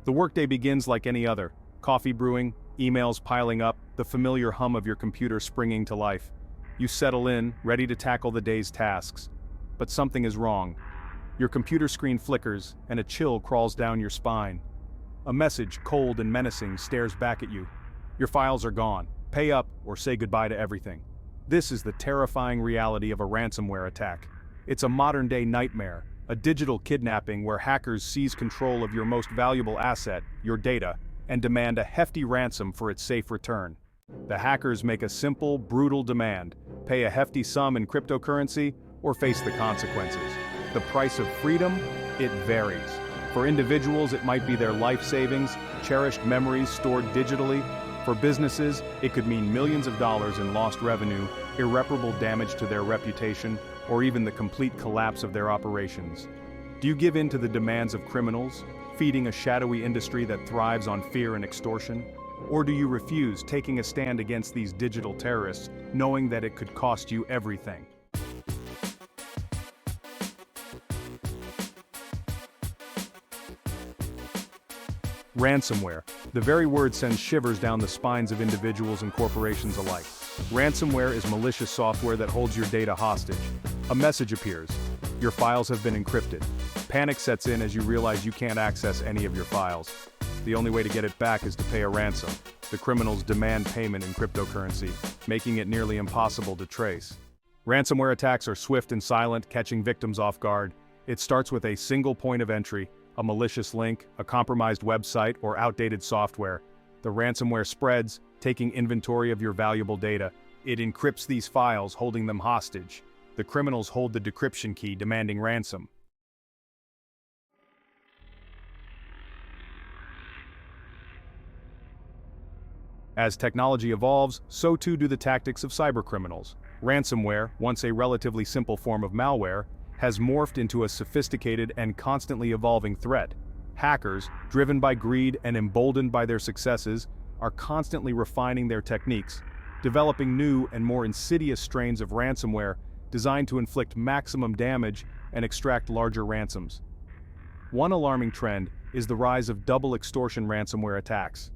The workday begins like any other. Coffee brewing, emails piling up, the familiar hum of your computer springing to life. You settle in, ready to tackle the day's tasks. But something is wrong. Your computer screen flickers, and a chill crawls down your spine. A message, cold and menacing, stares back at you. Your files are gone. Pay up or say goodbye to everything. This is the terrifying reality of a ransomware attack. It's a modern-day nightmare, a digital kidnapping where hackers seize control of your most valuable asset, your data, and demand a hefty ransom for its safe return. The hackers make a simple, brutal demand: pay a hefty sum in cryptocurrency or face the consequences. The price of freedom? It varies. For individuals, it might be their life savings, cherished memories stored digitally. For businesses, it could mean millions of dollars in lost revenue, irreparable damage to their reputation, or even the complete collapse of their operations. Do you give in to the demands of criminals, feeding a shadowy industry that thrives on fear and extortion? Or do you refuse, taking a stand against these digital terrorists, knowing that it could cost you everything? Ransomware. The very word sends shivers down the spines of individuals and corporations alike. Ransomware is malicious software that holds your data hostage. A message appears. Your files have been encrypted. Panic sets in as you realize you can't access any of your files. The only way to get it back is to pay a ransom. The criminals demand payment in cryptocurrency, making it nearly impossible to trace. Ransomware attacks are swift and silent, catching victims off guard. It starts with a single point of entry, a malicious link, a compromised website, or outdated software. The ransomware spreads, taking inventory of your valuable data. It encrypts these files, holding them hostage. The criminals hold the decryption key, demanding ransom. As technology evolves, so too do the tactics of cybercriminals. Ransomware, once a relatively simple form of malware, has morphed into a sophisticated and constantly evolving threat. Hackers, driven by greed and emboldened by their successes, are constantly refining their techniques, developing new and more insidious strains of ransomware designed to inflict maximum damage and extract larger ransoms. One alarming trend is the rise of double extortion ransomware attacks.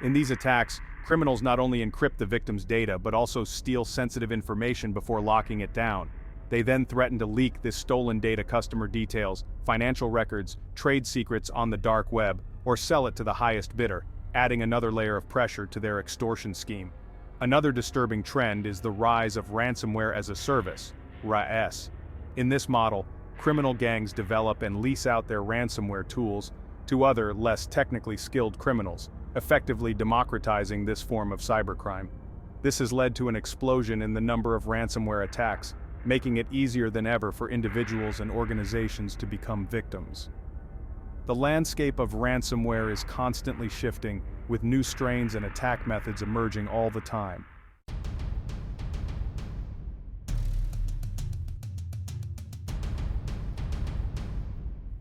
In these attacks, criminals not only encrypt the victim's data but also steal sensitive information before locking it down. They then threaten to leak this stolen data, customer details, financial records, trade secrets on the dark web, or sell it to the highest bidder, adding another layer of pressure to their extortion scheme. Another disturbing trend is the rise of ransomware as a service, RAS. In this model, criminal gangs develop and lease out their ransomware tools to other, less technically skilled criminals, effectively democratizing this form of cybercrime. This has led to an explosion in the number of ransomware attacks, making it easier than ever for individuals and organizations to become victims. The landscape of ransomware is constantly shifting, with new strains and attack methods emerging all the time.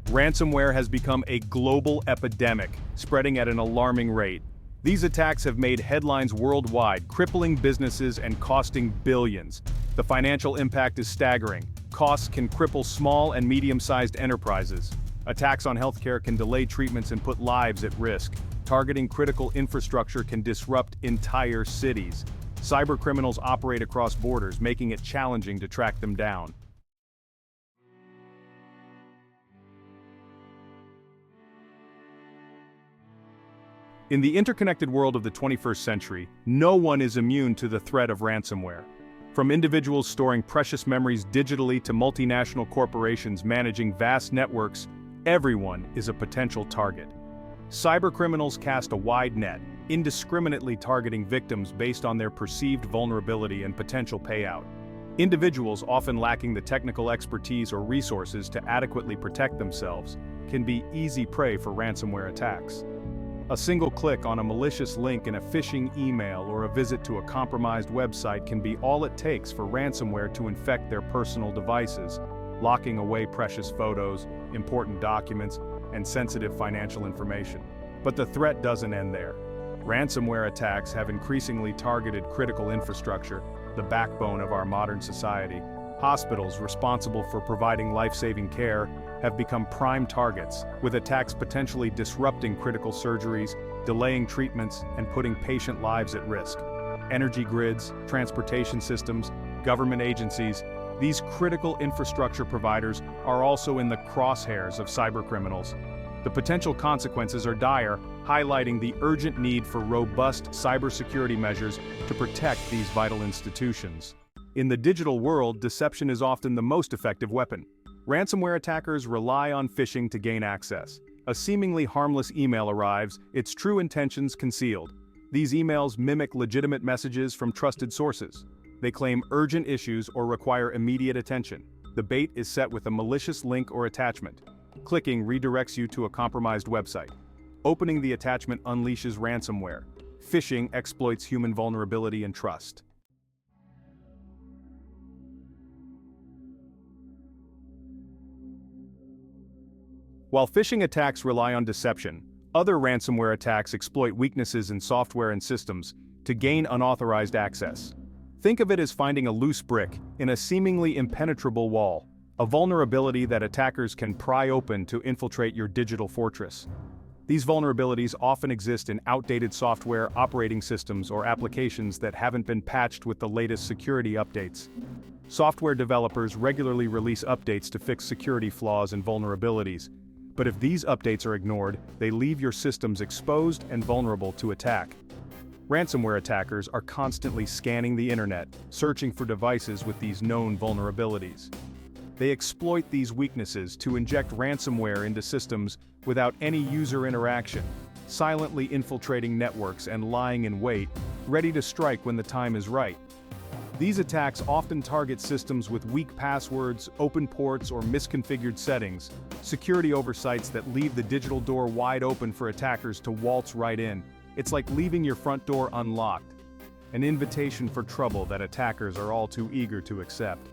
Ransomware has become a global epidemic, spreading at an alarming rate. These attacks have made headlines worldwide, crippling businesses and costing billions. The financial impact is staggering. Costs can cripple small and medium-sized enterprises. Attacks on healthcare can delay treatments and put lives at risk. Targeting critical infrastructure can disrupt entire cities. Cybercriminals operate across borders, making it challenging to track them down. In the interconnected world of the 21st century, no one is immune to the threat of ransomware. From individuals storing precious memories digitally to multinational corporations managing vast networks, everyone is a potential target. Cybercriminals cast a wide net, indiscriminately targeting victims based on their perceived vulnerability and potential payout. Individuals often lacking the technical expertise or resources to adequately protect themselves can be easy prey for ransomware attacks. A single click on a malicious link in a phishing email or a visit to a compromised website can be all it takes for ransomware to infect their personal devices, locking away precious photos, important documents, and sensitive financial information. But the threat doesn't end there. Ransomware attacks have increasingly targeted critical infrastructure, the backbone of our modern society. Hospitals responsible for providing life-saving care have become prime targets, with attacks potentially disrupting critical surgeries, delaying treatments, and putting patient lives at risk. Energy grids, transportation systems, government agencies, these critical infrastructure providers are also in the crosshairs of cybercriminals. The potential consequences are dire, highlighting the urgent need for robust cybersecurity measures to protect these vital institutions. In the digital world, deception is often the most effective weapon. Ransomware attackers rely on phishing to gain access. A seemingly harmless email arrives, its true intentions concealed. These emails mimic legitimate messages from trusted sources. They claim urgent issues or require immediate attention. The bait is set with a malicious link or attachment. Clicking redirects you to a compromised website. Opening the attachment unleashes ransomware. Phishing exploits human vulnerability and trust. While phishing attacks rely on deception, other ransomware attacks exploit weaknesses in software and systems to gain unauthorized access. Think of it as finding a loose brick in a seemingly impenetrable wall, a vulnerability that attackers can pry open to infiltrate your digital fortress. These vulnerabilities often exist in outdated software, operating systems, or applications that haven't been patched with the latest security updates. Software developers regularly release updates to fix security flaws and vulnerabilities. But if these updates are ignored, they leave your systems exposed and vulnerable to attack. Ransomware attackers are constantly scanning the internet, searching for devices with these known vulnerabilities. They exploit these weaknesses to inject ransomware into systems without any user interaction, silently infiltrating networks and lying in wait, ready to strike when the time is right. These attacks often target systems with weak passwords, open ports, or misconfigured settings, security oversights that leave the digital door wide open for attackers to waltz right in. It's like leaving your front door unlocked, an invitation for trouble that attackers are all too eager to accept.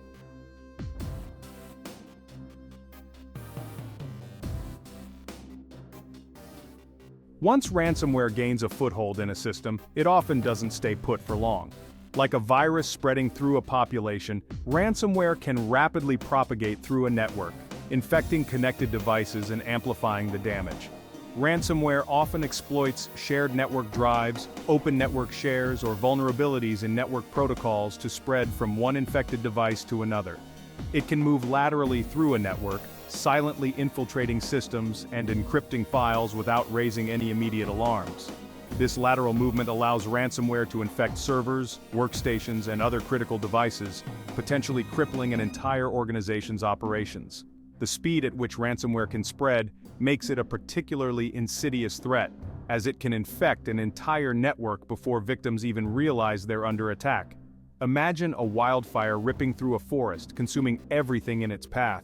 Once ransomware gains a foothold in a system, it often doesn't stay put for long. Like a virus spreading through a population, ransomware can rapidly propagate through a network, infecting connected devices and amplifying the damage. Ransomware often exploits shared network drives, open network shares, or vulnerabilities in network protocols to spread from one infected device to another. It can move laterally through a network, silently infiltrating systems and encrypting files without raising any immediate alarms. This lateral movement allows ransomware to infect servers, workstations, and other critical devices, potentially crippling an entire organization's operations. The speed at which ransomware can spread makes it a particularly insidious threat, as it can infect an entire network before victims even realize they're under attack. Imagine a wildfire ripping through a forest, consuming everything in its path.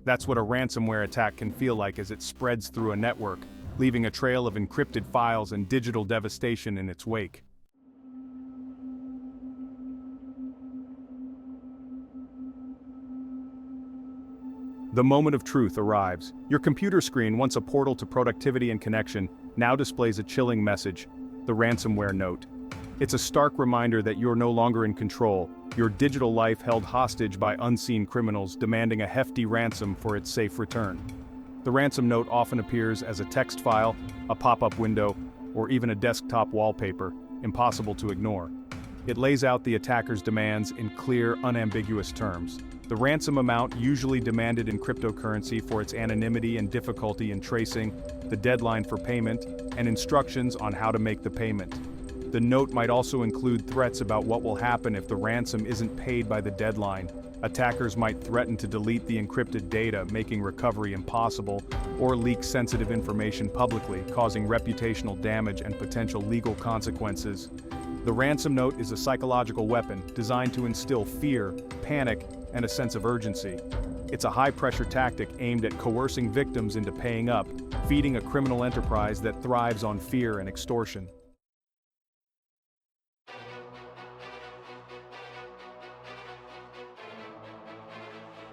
That's what a ransomware attack can feel like as it spreads through a network, leaving a trail of encrypted files and digital devastation in its wake. The moment of truth arrives. Your computer screen, once a portal to productivity and connection, now displays a chilling message, the ransomware note. It's a stark reminder that you're no longer in control, your digital life held hostage by unseen criminals demanding a hefty ransom for its safe return. The ransom note often appears as a text file, a pop-up window, or even a desktop wallpaper, impossible to ignore. It lays out the attacker's demands in clear, unambiguous terms. The ransom amount usually demanded in cryptocurrency for its anonymity and difficulty in tracing, the deadline for payment, and instructions on how to make the payment. The note might also include threats about what will happen if the ransom isn't paid by the deadline. Attackers might threaten to delete the encrypted data, making recovery impossible, or leak sensitive information publicly, causing reputational damage and potential legal consequences. The ransom note is a psychological weapon designed to instill fear, panic, and a sense of urgency. It's a high-pressure tactic aimed at coercing victims into paying up, feeding a criminal enterprise that thrives on fear and extortion.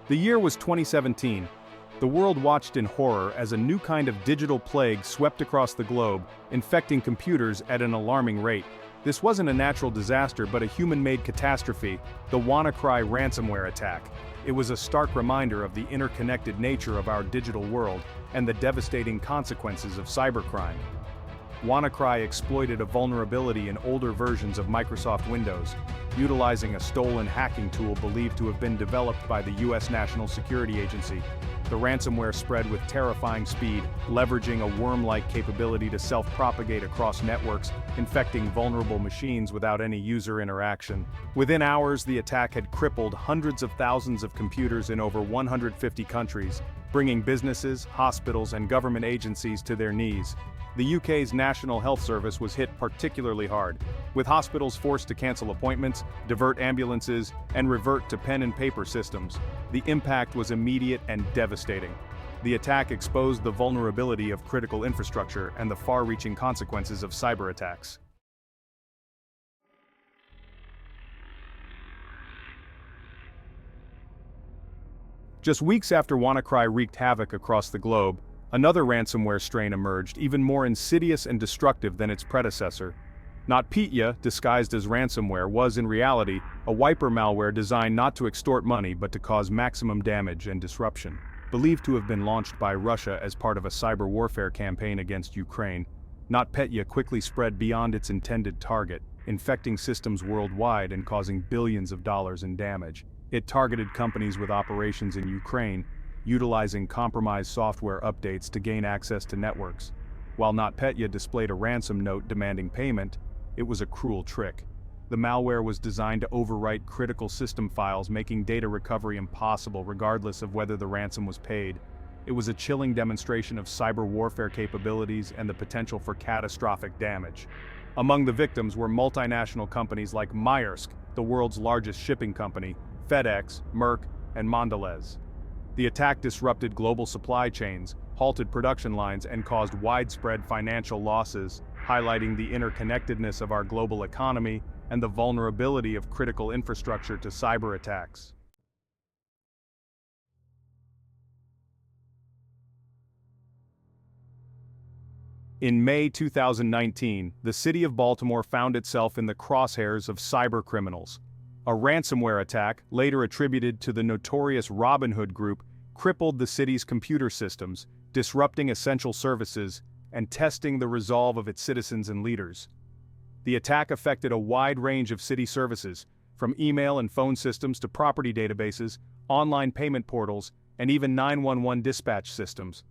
The year was 2017. The world watched in horror as a new kind of digital plague swept across the globe, infecting computers at an alarming rate. This wasn't a natural disaster but a human-made catastrophe, the WannaCry ransomware attack. It was a stark reminder of the interconnected nature of our digital world and the devastating consequences of cybercrime. WannaCry exploited a vulnerability in older versions of Microsoft Windows, utilizing a stolen hacking tool believed to have been developed by the U.S. National Security Agency. The ransomware spread with terrifying speed, leveraging a worm-like capability to self-propagate across networks, infecting vulnerable machines without any user interaction. Within hours, the attack had crippled hundreds of thousands of computers in over 150 countries, bringing businesses, hospitals, and government agencies to their knees. The UK's National Health Service was hit particularly hard, with hospitals forced to cancel appointments, divert ambulances, and revert to pen and paper systems. The impact was immediate and devastating. The attack exposed the vulnerability of critical infrastructure and the far-reaching consequences of cyber attacks. Just weeks after WannaCry wreaked havoc across the globe, another ransomware strain emerged, even more insidious and destructive than its predecessor. NotPetya, disguised as ransomware, was in reality a wiper malware designed not to extort money but to cause maximum damage and disruption. Believed to have been launched by Russia as part of a cyber warfare campaign against Ukraine, NotPetya quickly spread beyond its intended target, infecting systems worldwide and causing billions of dollars in damage. It targeted companies with operations in Ukraine, utilizing compromised software updates to gain access to networks. While NotPetya displayed a ransom note demanding payment, it was a cruel trick. The malware was designed to overwrite critical system files, making data recovery impossible regardless of whether the ransom was paid. It was a chilling demonstration of cyber warfare capabilities and the potential for catastrophic damage. Among the victims were multinational companies like Maersk, the world's largest shipping company, FedEx, Merck, and Mondelez. The attack disrupted global supply chains, halted production lines, and caused widespread financial losses, highlighting the interconnectedness of our global economy and the vulnerability of critical infrastructure to cyber attacks. In May 2019, the city of Baltimore found itself in the crosshairs of cybercriminals. A ransomware attack, later attributed to the notorious Robin Hood group, crippled the city's computer systems, disrupting essential services and testing the resolve of its citizens and leaders. The attack affected a wide range of city services, from email and phone systems to property databases, online payment portals, and even 911 dispatch systems.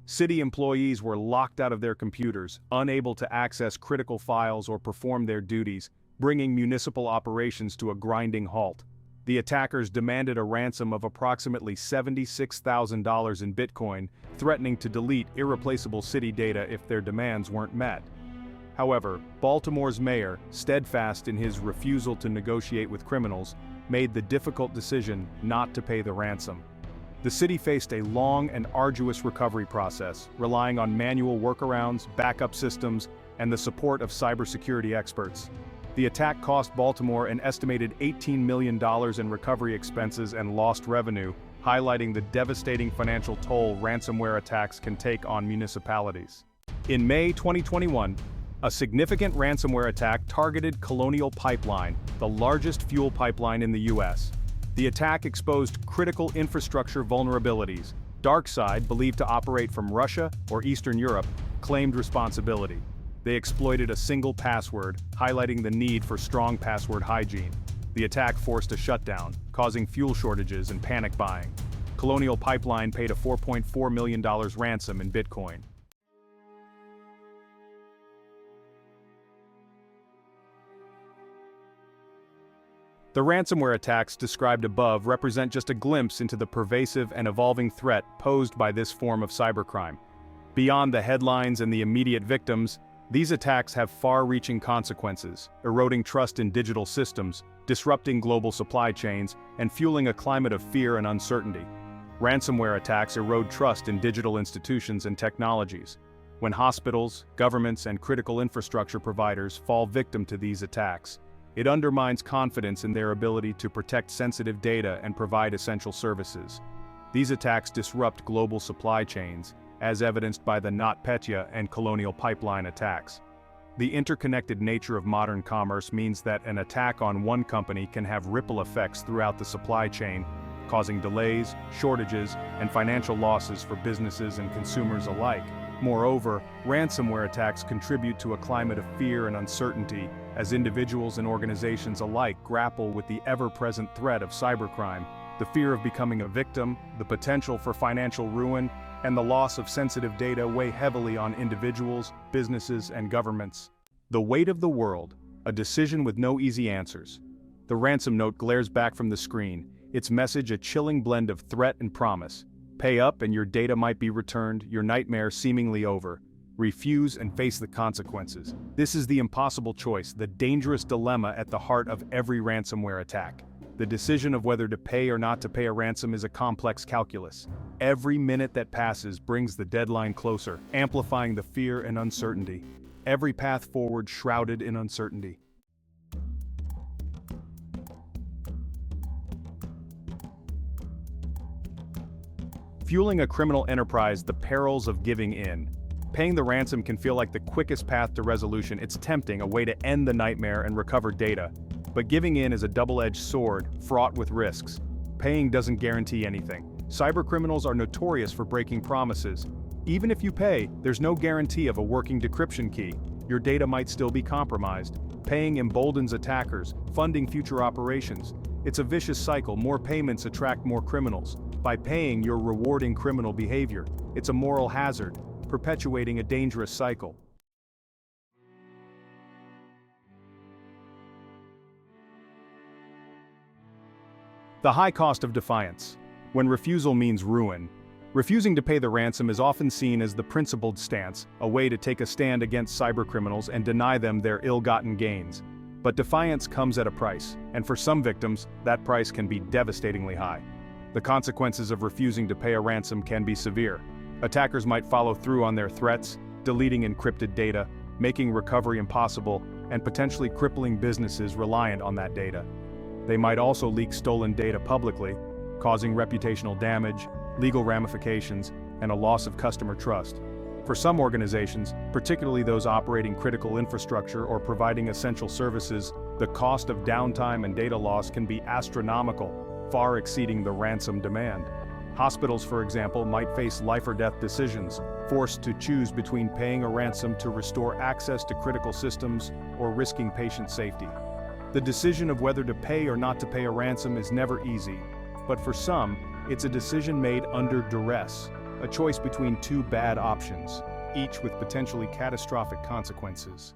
City employees were locked out of their computers, unable to access critical files or perform their duties, bringing municipal operations to a grinding halt. The attackers demanded a ransom of approximately $76,000 in Bitcoin, threatening to delete irreplaceable city data if their demands weren't met. However, Baltimore's mayor, steadfast in his refusal to negotiate with criminals, made the difficult decision not to pay the ransom. The city faced a long and arduous recovery process, relying on manual workarounds, backup systems, and the support of cybersecurity experts. The attack cost Baltimore an estimated $18 million in recovery expenses and lost revenue, highlighting the devastating financial toll ransomware attacks can take on municipalities. In May 2021, a significant ransomware attack targeted Colonial Pipeline, the largest fuel pipeline in the U.S. The attack exposed critical infrastructure vulnerabilities. DarkSide, believed to operate from Russia or Eastern Europe, claimed responsibility. They exploited a single password, highlighting the need for strong password hygiene. The attack forced a shutdown, causing fuel shortages and panic buying. Colonial Pipeline paid a $4.4 million ransom in Bitcoin. The ransomware attacks described above represent just a glimpse into the pervasive and evolving threat posed by this form of cybercrime. Beyond the headlines and the immediate victims, these attacks have far-reaching consequences, eroding trust in digital systems, disrupting global supply chains, and fueling a climate of fear and uncertainty. Ransomware attacks erode trust in digital institutions and technologies. When hospitals, governments, and critical infrastructure providers fall victim to these attacks, it undermines confidence in their ability to protect sensitive data and provide essential services. These attacks disrupt global supply chains, as evidenced by the NotPetya and Colonial Pipeline attacks. The interconnected nature of modern commerce means that an attack on one company can have ripple effects throughout the supply chain, causing delays, shortages, and financial losses for businesses and consumers alike. Moreover, ransomware attacks contribute to a climate of fear and uncertainty as individuals and organizations alike grapple with the ever-present threat of cybercrime, the fear of becoming a victim, the potential for financial ruin, and the loss of sensitive data weigh heavily on individuals, businesses, and governments. The weight of the world, a decision with no easy answers. The ransom note glares back from the screen, its message a chilling blend of threat and promise. Pay up and your data might be returned, your nightmare seemingly over. Refuse and face the consequences. This is the impossible choice, the dangerous dilemma at the heart of every ransomware attack. The decision of whether to pay or not to pay a ransom is a complex calculus. Every minute that passes brings the deadline closer, amplifying the fear and uncertainty. Every path forward shrouded in uncertainty. Fueling a criminal enterprise, the perils of giving in. Paying the ransom can feel like the quickest path to resolution. It's tempting, a way to end the nightmare and recover data. But giving in is a double-edged sword, fraught with risks. Paying doesn't guarantee anything. Cybercriminals are notorious for breaking promises. Even if you pay, there's no guarantee of a working decryption key. Your data might still be compromised. Paying emboldens attackers, funding future operations. It's a vicious cycle. More payments attract more criminals. By paying, you're rewarding criminal behavior. It's a moral hazard, perpetuating a dangerous cycle. The high cost of defiance. When refusal means ruin, refusing to pay the ransom is often seen as the principled stance, a way to take a stand against cybercriminals and deny them their ill-gotten gains. But defiance comes at a price, and for some victims, that price can be devastatingly high. The consequences of refusing to pay a ransom can be severe. Attackers might follow through on their threats, deleting encrypted data, making recovery impossible, and potentially crippling businesses reliant on that data. They might also leak stolen data publicly, causing reputational damage, legal ramifications, and a loss of customer trust. For some organizations, particularly those operating critical infrastructure or providing essential services, the cost of downtime and data loss can be astronomical, far exceeding the ransom demand. Hospitals, for example, might face life-or-death decisions, forced to choose between paying a ransom to restore access to critical systems or risking patient safety. The decision of whether to pay or not to pay a ransom is never easy, but for some, it's a decision made under duress, a choice between two bad options, each with potentially catastrophic consequences.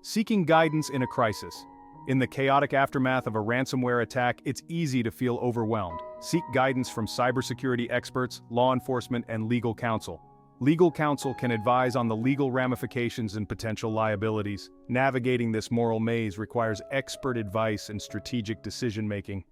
Seeking guidance in a crisis. In the chaotic aftermath of a ransomware attack, it's easy to feel overwhelmed. Seek guidance from cybersecurity experts, law enforcement, and legal counsel. Legal counsel can advise on the legal ramifications and potential liabilities. Navigating this moral maze requires expert advice and strategic decision-making.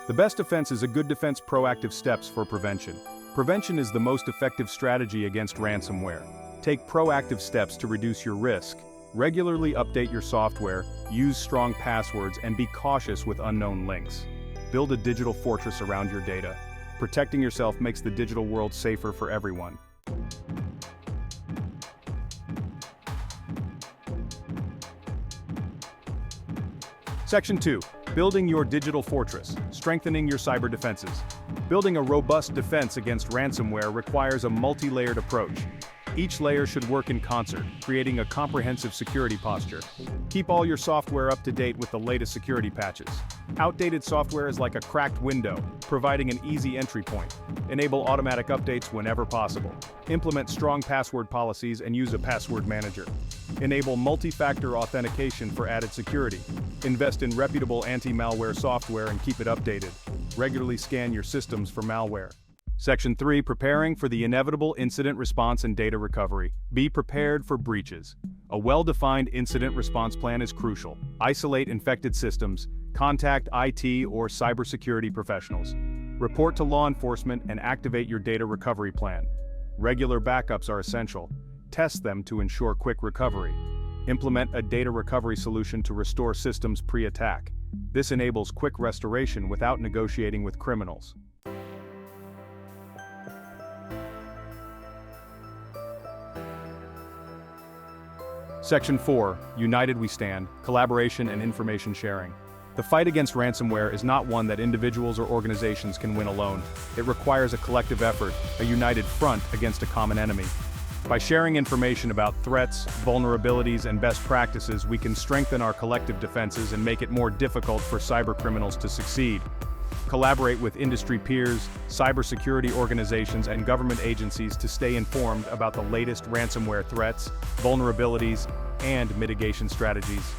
The best defense is a good defense. Proactive steps for prevention. Prevention is the most effective strategy against ransomware. Take proactive steps to reduce your risk. Regularly update your software, use strong passwords, and be cautious with unknown links. Build a digital fortress around your data. Protecting yourself makes the digital world safer for everyone. Section 2. Building your digital fortress, strengthening your cyber defenses. Building a robust defense against ransomware requires a multi-layered approach. Each layer should work in concert, creating a comprehensive security posture. Keep all your software up to date with the latest security patches. Outdated software is like a cracked window, providing an easy entry point. Enable automatic updates whenever possible. Implement strong password policies and use a password manager. Enable multi-factor authentication for added security. Invest in reputable anti-malware software and keep it updated. Regularly scan your systems for malware. Section 3. Preparing for the inevitable incident response and data recovery. Be prepared for breaches. A well-defined incident response plan is crucial. Isolate infected systems, contact IT or cybersecurity professionals. Report to law enforcement and activate your data recovery plan. Regular backups are essential. Test them to ensure quick recovery. Implement a data recovery solution to restore systems pre-attack. This enables quick restoration without negotiating with criminals. Section 4, United We Stand, Collaboration and Information Sharing. The fight against ransomware is not one that individuals or organizations can win alone. It requires a collective effort, a united front against a common enemy. By sharing information about threats, vulnerabilities, and best practices, we can strengthen our collective defenses and make it more difficult for cybercriminals to succeed. Collaborate with industry peers, cybersecurity organizations, and government agencies to stay informed about the latest ransomware threats, vulnerabilities, and mitigation strategies.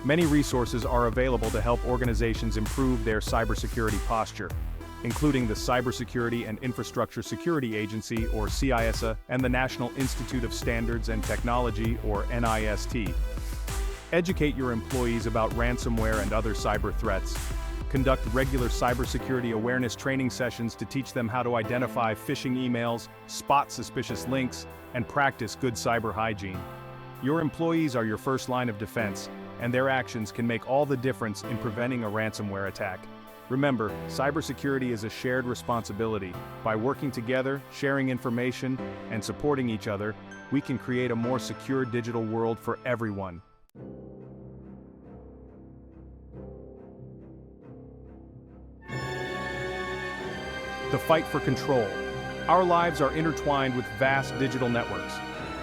Many resources are available to help organizations improve their cybersecurity posture, including the Cybersecurity and Infrastructure Security Agency, or CISA, and the National Institute of Standards and Technology, or NIST. Educate your employees about ransomware and other cyber threats. Conduct regular cybersecurity awareness training sessions to teach them how to identify phishing emails, spot suspicious links, and practice good cyber hygiene. Your employees are your first line of defense, and their actions can make all the difference in preventing a ransomware attack. Remember, cybersecurity is a shared responsibility. By working together, sharing information, and supporting each other, we can create a more secure digital world for everyone. The fight for control. Our lives are intertwined with vast digital networks.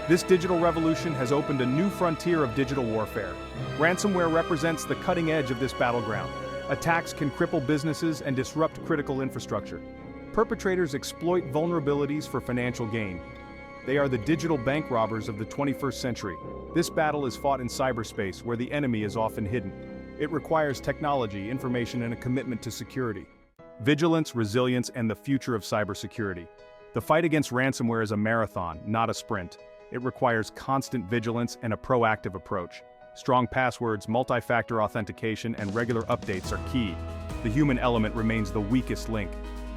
This digital revolution has opened a new frontier of digital warfare. Ransomware represents the cutting edge of this battleground. Attacks can cripple businesses and disrupt critical infrastructure. Perpetrators exploit vulnerabilities for financial gain. They are the digital bank robbers of the 21st century. This battle is fought in cyberspace, where the enemy is often hidden. It requires technology, information, and a commitment to security. Vigilance, resilience, and the future of cybersecurity. The fight against ransomware is a marathon, not a sprint. It requires constant vigilance and a proactive approach. Strong passwords, multi-factor authentication, and regular updates are key. The human element remains the weakest link.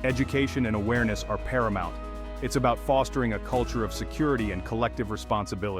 Education and awareness are paramount. It's about fostering a culture of security and collective responsibility.